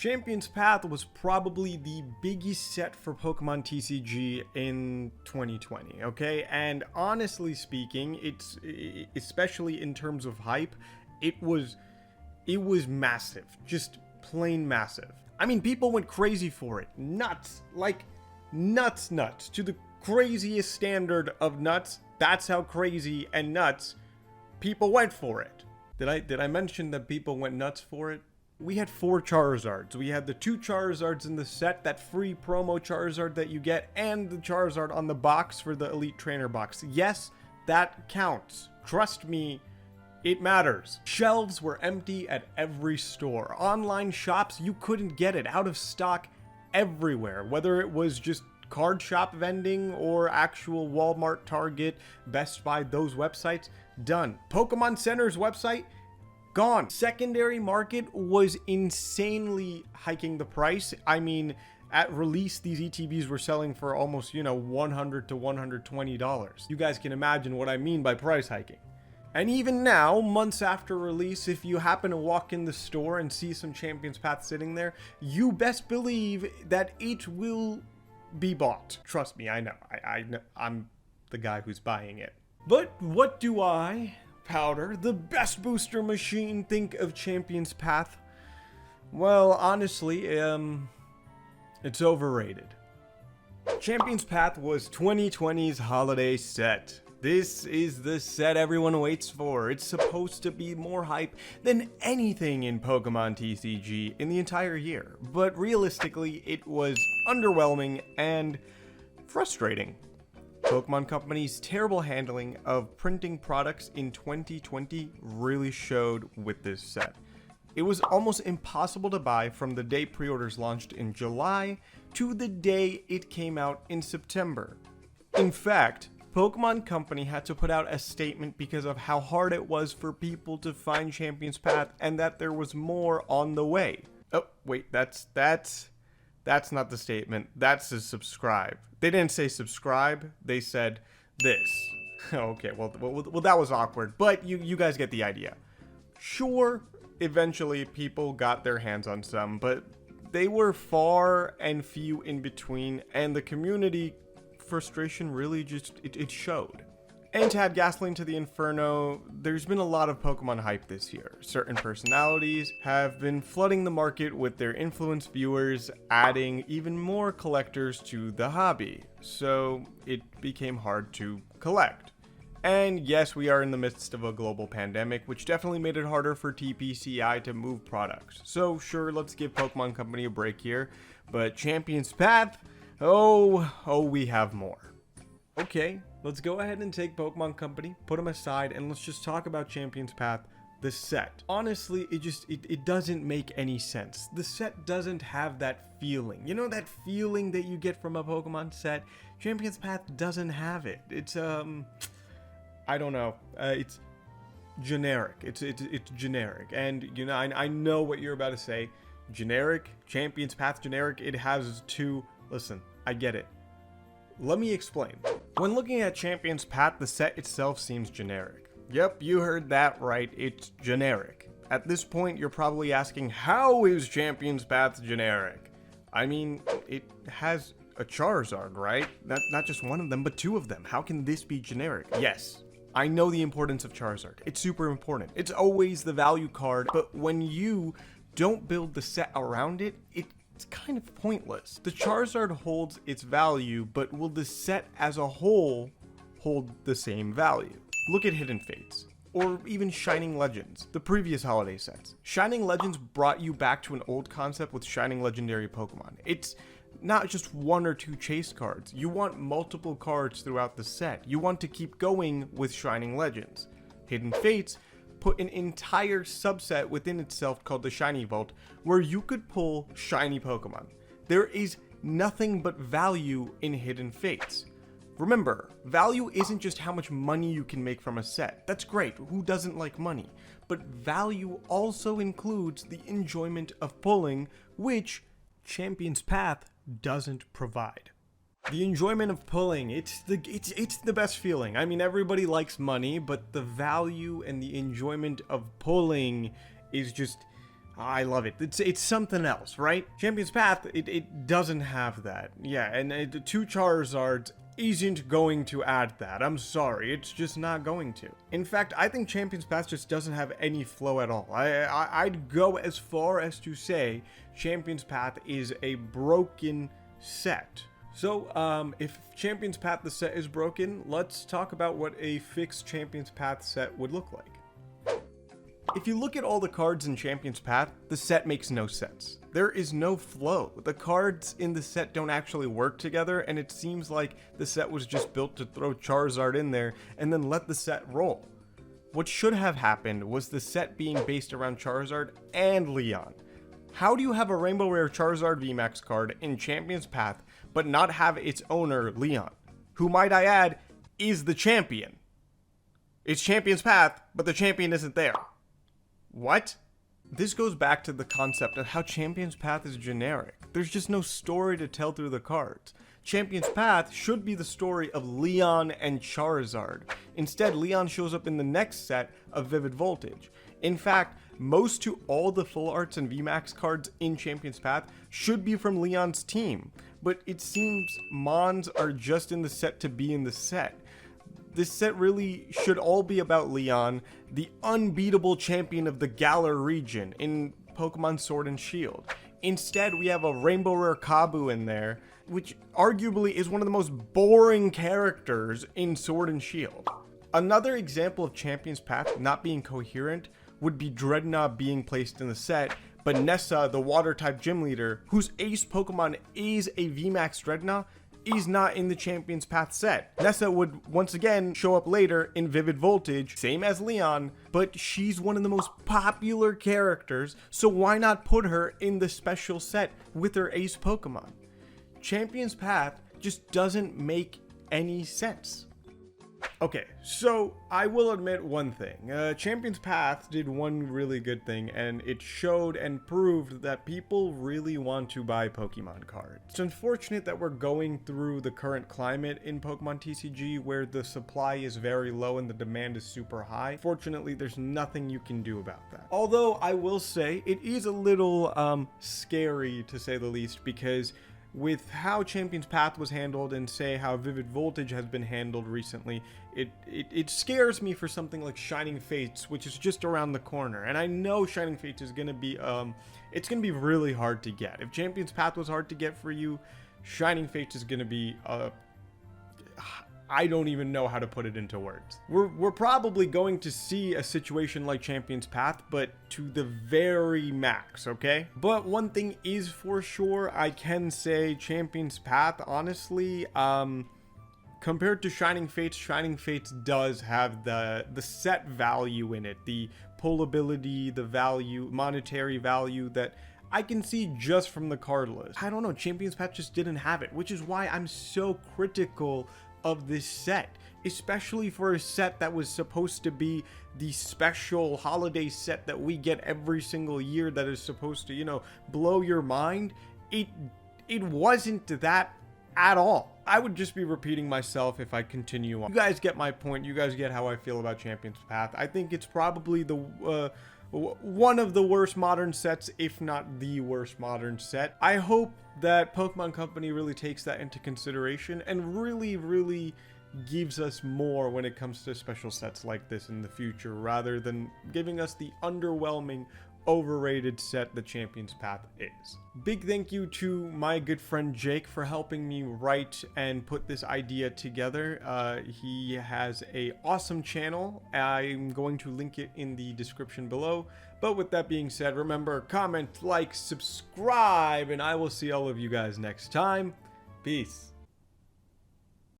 Champion's Path was probably the biggest set for Pokemon TCG in 2020, okay? And honestly speaking, it's especially in terms of hype, it was massive, just plain massive. I mean, people went crazy for it. Nuts, like nuts to the craziest standard of nuts. That's how crazy and nuts people went for it. Did I mention that people went nuts for it? We had 4 Charizards. We had the 2 Charizards in the set, that free promo Charizard that you get, and the Charizard on the box for the Elite Trainer box. Yes, that counts. Trust me, it matters. Shelves were empty at every store. Online shops, you couldn't get it. Out of stock everywhere. Whether it was just card shop vending or actual Walmart, Target, Best Buy, those websites, done. Pokemon Center's website, gone. Secondary market was insanely hiking the price. I mean, at release, these ETBs were selling for almost, $100 to $120. You guys can imagine what I mean by price hiking. And even now, months after release, if you happen to walk in the store and see some Champion's Path sitting there, you best believe that it will be bought. Trust me, I know. I know. I'm the guy who's buying it. But what do I, Powder, the best booster machine, think of Champion's Path? Well, honestly, it's overrated. Champion's Path was 2020's holiday set. This is the set everyone waits for. It's supposed to be more hype than anything in Pokemon TCG in the entire year. But realistically, it was underwhelming and frustrating. Pokemon Company's terrible handling of printing products in 2020 really showed with this set. It was almost impossible to buy from the day pre-orders launched in July to the day it came out in September. In fact, Pokemon Company had to put out a statement because of how hard it was for people to find Champion's Path and that there was more on the way. Oh, wait, that's not the statement. That's a subscribe. They didn't say subscribe. They said this. Okay, well, that was awkward, but you guys get the idea. Sure, eventually people got their hands on some, but they were far and few in between, and the community frustration really just, it showed. And to add gasoline to the inferno, there's been a lot of Pokemon hype this year. Certain personalities have been flooding the market with their influenced viewers, adding even more collectors to the hobby. So it became hard to collect. And yes, we are in the midst of a global pandemic, which definitely made it harder for TPCI to move products. So sure, let's give Pokemon Company a break here, but Champion's Path, oh, we have more. Okay, let's go ahead and take Pokemon Company, put them aside, and let's just talk about Champion's Path, the set. Honestly, it doesn't make any sense. The set doesn't have that feeling. You know that feeling that you get from a Pokemon set? Champion's Path doesn't have it. It's, I don't know. It's generic. It's generic. And, I know what you're about to say. Generic, Champion's Path generic, it has two. Listen, I get it. Let me explain. When looking at Champion's Path, the set itself seems generic. Yep, you heard that right, it's generic. At this point, you're probably asking, how is Champion's Path generic? I mean, it has a Charizard, right? Not just one of them, but 2 of them. How can this be generic? Yes, I know the importance of Charizard. It's super important. It's always the value card, but when you don't build the set around it, it's kind of pointless. The Charizard holds its value, but will the set as a whole hold the same value? Look at Hidden Fates, or even Shining Legends, the previous holiday sets. Shining Legends brought you back to an old concept with Shining Legendary Pokemon. It's not just 1 or 2 chase cards. You want multiple cards throughout the set. You want to keep going with Shining Legends. Hidden Fates put an entire subset within itself called the Shiny Vault, where you could pull shiny Pokemon. There is nothing but value in Hidden Fates. Remember, value isn't just how much money you can make from a set. That's great, who doesn't like money? But value also includes the enjoyment of pulling, which Champion's Path doesn't provide. The enjoyment of pulling, it's the best feeling. I mean, everybody likes money, but the value and the enjoyment of pulling is just, I love it. It's something else, right? Champion's Path, it doesn't have that. Yeah, and the 2 Charizards isn't going to add that. I'm sorry, it's just not going to. In fact, I think Champion's Path just doesn't have any flow at all. I'd go as far as to say Champion's Path is a broken set. So, if Champion's Path the set is broken, let's talk about what a fixed Champion's Path set would look like. If you look at all the cards in Champion's Path, the set makes no sense. There is no flow. The cards in the set don't actually work together, and it seems like the set was just built to throw Charizard in there and then let the set roll. What should have happened was the set being based around Charizard and Leon. How do you have a Rainbow Rare Charizard VMAX card in Champion's Path, but not have its owner, Leon, who, might I add, is the champion? It's Champion's Path, but the champion isn't there. What? This goes back to the concept of how Champion's Path is generic. There's just no story to tell through the cards. Champion's Path should be the story of Leon and Charizard. Instead, Leon shows up in the next set of Vivid Voltage. In fact, most to all the full arts and VMAX cards in Champion's Path should be from Leon's team, but it seems Mons are just in the set to be in the set. This set really should all be about Leon, the unbeatable champion of the Galar region in Pokemon Sword and Shield. Instead, we have a Rainbow Rare Kabu in there, which arguably is one of the most boring characters in Sword and Shield. Another example of Champion's Path not being coherent would be Dreadnought being placed in the set, but Nessa, the Water-type gym leader, whose ace Pokemon is a VMAX Dreadnought, is not in the Champion's Path set. Nessa would once again show up later in Vivid Voltage, same as Leon, but she's one of the most popular characters, so why not put her in the special set with her ace Pokemon? Champion's Path just doesn't make any sense. Okay, so I will admit one thing. Champion's Path did one really good thing, and it showed and proved that people really want to buy Pokemon cards. It's unfortunate that we're going through the current climate in Pokemon TCG where the supply is very low and the demand is super high. Fortunately, there's nothing you can do about that. Although I will say it is a little scary to say the least, because with how Champion's Path was handled and say how Vivid Voltage has been handled recently, it scares me for something like Shining Fates, which is just around the corner. And I know Shining Fates is gonna be it's gonna be really hard to get. If Champion's Path was hard to get for you, Shining Fates is gonna be I don't even know how to put it into words. We're probably going to see a situation like Champion's Path, but to the very max, okay? But one thing is for sure, I can say Champion's Path, honestly, compared to Shining Fates does have the set value in it, the pullability, the value, monetary value that I can see just from the card list. I don't know, Champion's Path just didn't have it, which is why I'm so critical of this set, especially for a set that was supposed to be the special holiday set that we get every single year that is supposed to, you know, blow your mind. It wasn't that at all. I would just be repeating myself if I continue on. You guys get my point. You guys get how I feel about Champion's Path. I think it's probably the one of the worst modern sets, if not the worst modern set. I hope that Pokemon Company really takes that into consideration and really gives us more when it comes to special sets like this in the future, rather than giving us the underwhelming, overrated set the Champion's Path is. Big thank you to my good friend Jake for helping me write and put this idea together. He has a awesome channel. I'm going to link it in the description below. But with that being said, remember, comment, like, subscribe, and I will see all of you guys next time. Peace.